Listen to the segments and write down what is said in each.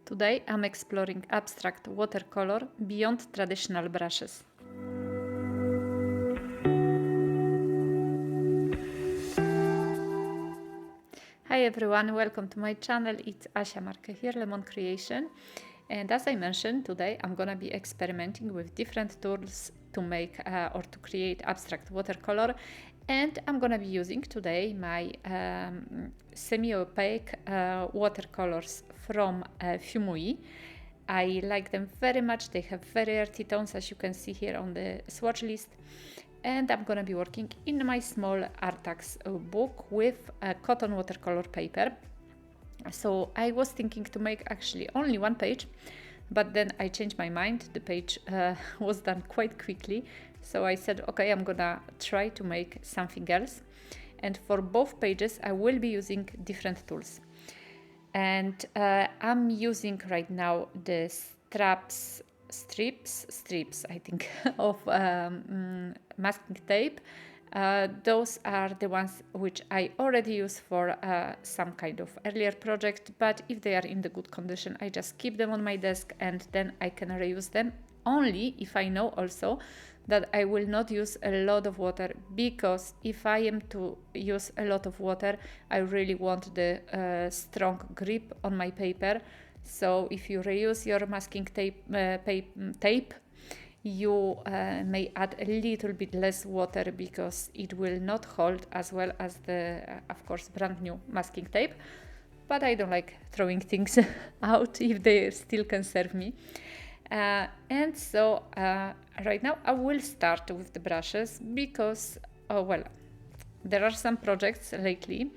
Today I'm exploring abstract watercolor beyond traditional brushes. Hi everyone, welcome to my channel. It's Asia Marke here, Lemon Creation. And as I mentioned, today I'm gonna be experimenting with different tools to make or to create abstract watercolor. And I'm gonna be using today my semi-opaque watercolors from Fuumuui. I like them very much. They have very earthy tones, as you can see here on the swatch list. And I'm gonna be working in my small Arrtx book with cotton watercolor paper. So I was thinking to make actually only one page, but then I changed my mind. The page was done quite quickly. So I said, okay, I'm gonna try to make something else. And for both pages, I will be using different tools. And I'm using right now the strips, I think, of masking tape. Those are the ones which I already use for some kind of earlier project, but if they are in the good condition, I just keep them on my desk and then I can reuse them only if I know also that I will not use a lot of water, because if I am to use a lot of water, I really want the strong grip on my paper. So if you reuse your masking tape, you may add a little bit less water because it will not hold as well as the, of course, brand new masking tape. But I don't like throwing things out if they still can serve me. And so right now I will start with the brushes because, well, there are some projects lately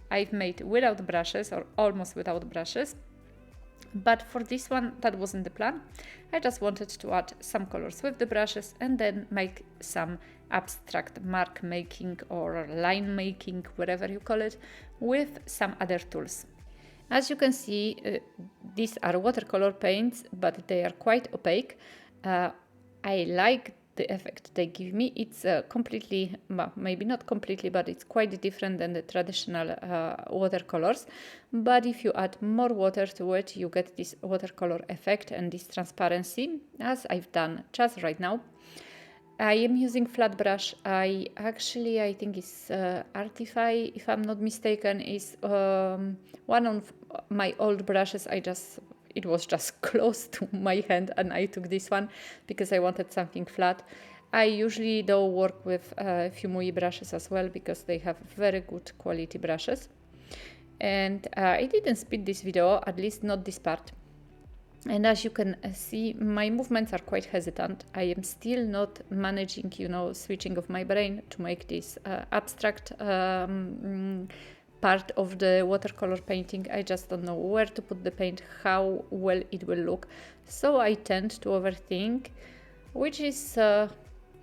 I've made without brushes or almost without brushes. But for this one, that wasn't the plan. I just wanted to add some colors with the brushes and then make some abstract mark making or line making, whatever you call it, with some other tools. As you can see, these are watercolor paints, but they are quite opaque. I like the effect they give me. It's completely, well, maybe not completely, but it's quite different than the traditional watercolors. But if you add more water to it, you get this watercolor effect and this transparency, as I've done just right now. I am using flat brush. I think it's Arrtx, if I'm not mistaken, is one of my old brushes. It was just close to my hand and I took this one because I wanted something flat. I usually though work with Fuumuui brushes as well because they have very good quality brushes. And I didn't speed this video, at least not this part. And as you can see, my movements are quite hesitant. I am still not managing, switching of my brain to make this abstract part of the watercolor painting. I just don't know where to put the paint, how well it will look. So I tend to overthink, which is a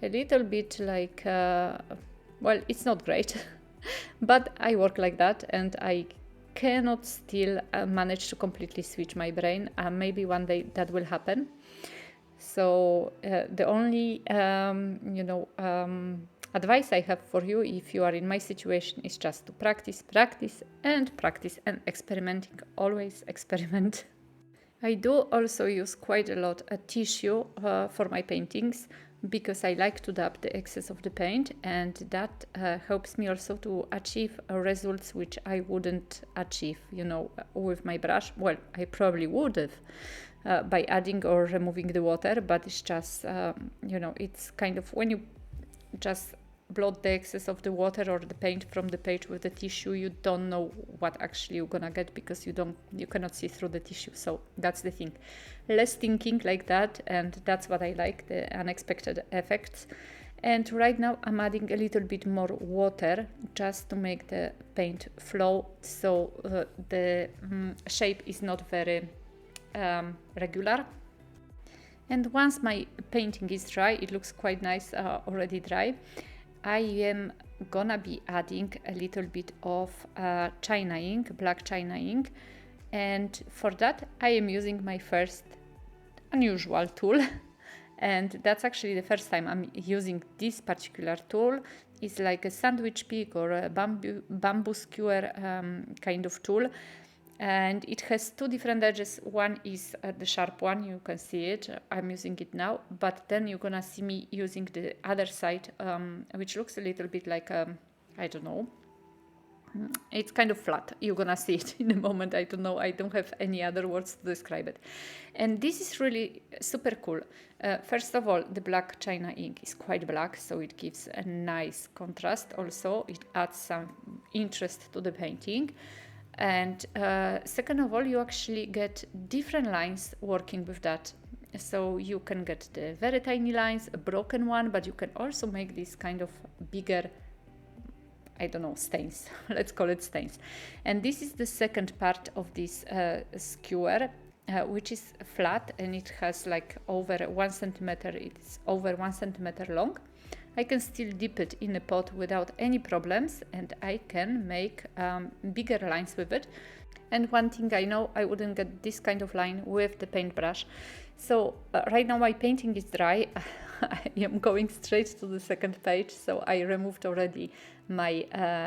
little bit like, well, it's not great, but I work like that and I cannot still manage to completely switch my brain. Maybe one day that will happen. So the only advice I have for you, if you are in my situation, is just to practice and experimenting. Always experiment. I do also use quite a lot a tissue for my paintings because I like to dab the excess of the paint, and that helps me also to achieve results which I wouldn't achieve, with my brush. Well, I probably would have by adding or removing the water, but it's just, it's kind of when you just blot the excess of the water or the paint from the page with the tissue, you don't know what actually you're gonna get because you cannot see through the tissue. So that's the thing. Less thinking like that, and that's what I like, the unexpected effects. And right now I'm adding a little bit more water just to make the paint flow, so the shape is not very regular. And once my painting is dry, it looks quite nice already dry. I am gonna be adding a little bit of China ink, black China ink, and for that I am using my first unusual tool and that's actually the first time I'm using this particular tool. It's like a sandwich pick or a bamboo skewer kind of tool. and it has two different edges. One is the sharp one, you can see it, I'm using it now, but then you're gonna see me using the other side, which looks a little bit like I don't know, it's kind of flat. You're gonna see it in a moment. I don't know, I don't have any other words to describe it. And this is really super cool. First of all, the black China ink is quite black, so it gives a nice contrast. Also, it adds some interest to the painting. And second of all, you actually get different lines working with that. So you can get the very tiny lines, a broken one, but you can also make this kind of bigger, I don't know, stains. Let's call it stains. And this is the second part of this skewer, which is flat, and it has like over 1 centimeter. It's over 1 centimeter long. I can still dip it in a pot without any problems, and I can make bigger lines with it. And one thing I know, I wouldn't get this kind of line with the paintbrush. So right now my painting is dry. I am going straight to the second page, so I removed already my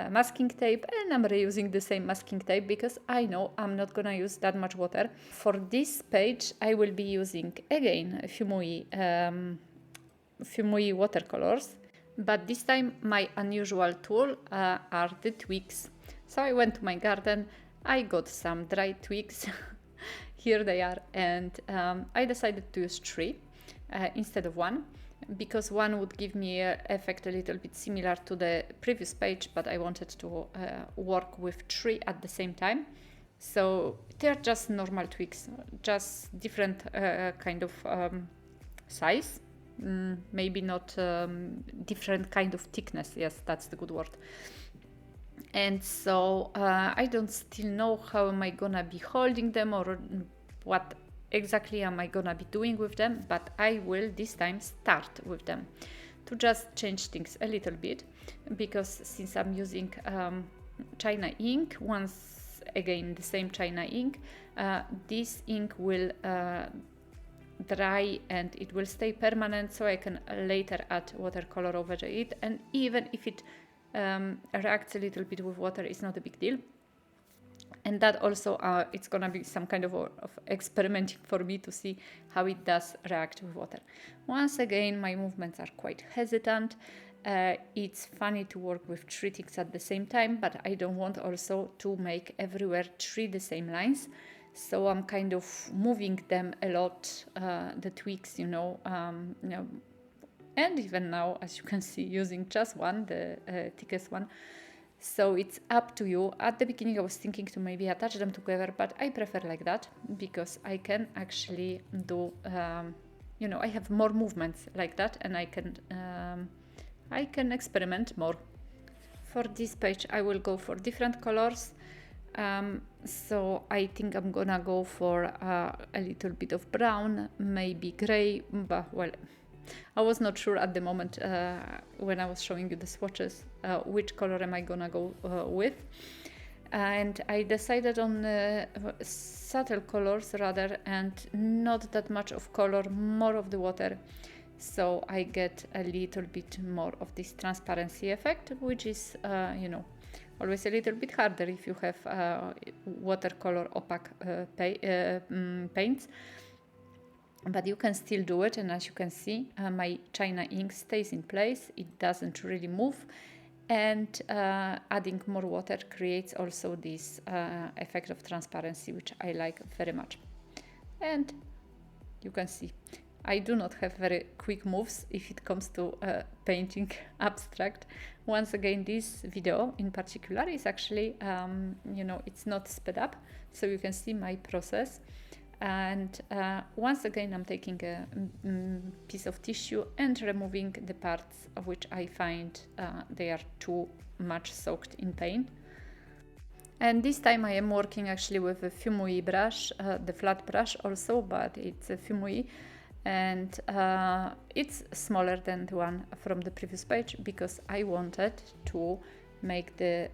masking tape, and I'm reusing the same masking tape because I know I'm not gonna use that much water. For this page I will be using again Fuumuui Watercolors, but this time my unusual tool are the twigs. So I went to my garden, I got some dry twigs, here they are, and I decided to use 3 instead of 1, because 1 would give me an effect a little bit similar to the previous page, but I wanted to work with 3 at the same time. So they're just normal twigs, just different kind of size. Maybe not different kind of thickness. Yes, that's the good word. And so I don't still know how am I gonna be holding them or what exactly am I gonna be doing with them, but I will this time start with them to just change things a little bit, because since I'm using China ink, once again the same China ink, this ink will dry and it will stay permanent, so I can later add watercolor over it, and even if it reacts a little bit with water, it's not a big deal. And that also it's gonna be some kind of experimenting for me to see how it does react with water. Once again, my movements are quite hesitant. It's funny to work with 3 things at the same time, but I don't want also to make everywhere 3 the same lines. So I'm kind of moving them a lot, the twigs, you know, and even now, as you can see, using just 1, the thickest one. So it's up to you. At the beginning I was thinking to maybe attach them together, but I prefer like that because I can actually do, you know, I have more movements like that, and I can experiment more. For this page I will go for different colors. So I think I'm gonna go for a little bit of brown, maybe gray, but well, I was not sure at the moment when I was showing you the swatches which color am I gonna go with, and I decided on subtle colors rather, and not that much of color, more of the water, so I get a little bit more of this transparency effect, which is you know, always a little bit harder if you have watercolor opaque paints, but you can still do it. And as you can see, my China ink stays in place, it doesn't really move, and adding more water creates also this effect of transparency, which I like very much. And you can see I do not have very quick moves if it comes to painting abstract. Once again, this video in particular is actually, you know, it's not sped up, so you can see my process. And once again, I'm taking a piece of tissue and removing the parts of which I find they are too much soaked in paint. And this time I am working actually with a Fuumuui brush, the flat brush also, but it's a Fuumuui, and it's smaller than the one from the previous page because I wanted to make the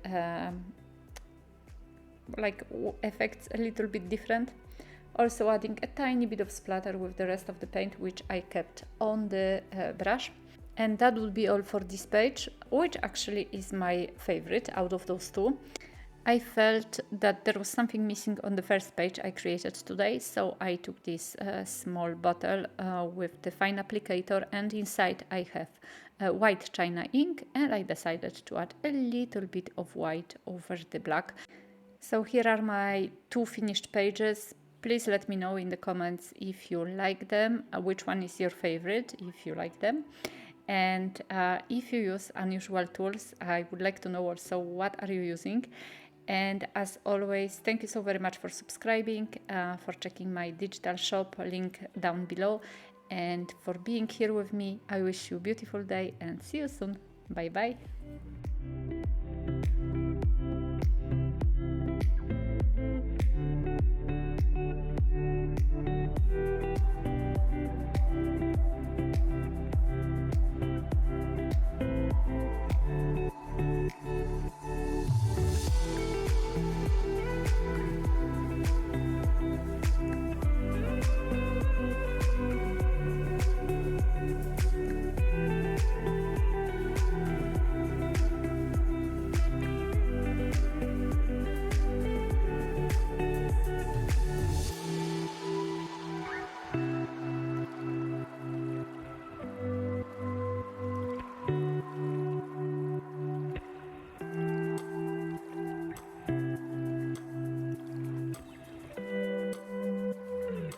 like effects a little bit different. Also adding a tiny bit of splatter with the rest of the paint, which I kept on the brush. And that will be all for this page, which actually is my favorite out of those two. I felt that there was something missing on the first page I created today, so I took this small bottle with the fine applicator, and inside I have white china ink, and I decided to add a little bit of white over the black. So here are my 2 finished pages. Please let me know in the comments if you like them, which one is your favorite, if you like them. And if you use unusual tools, I would like to know also what are you using. And as always, thank you so very much for subscribing, for checking my digital shop, link down below, and for being here with me. I wish you a beautiful day and see you soon. Bye bye.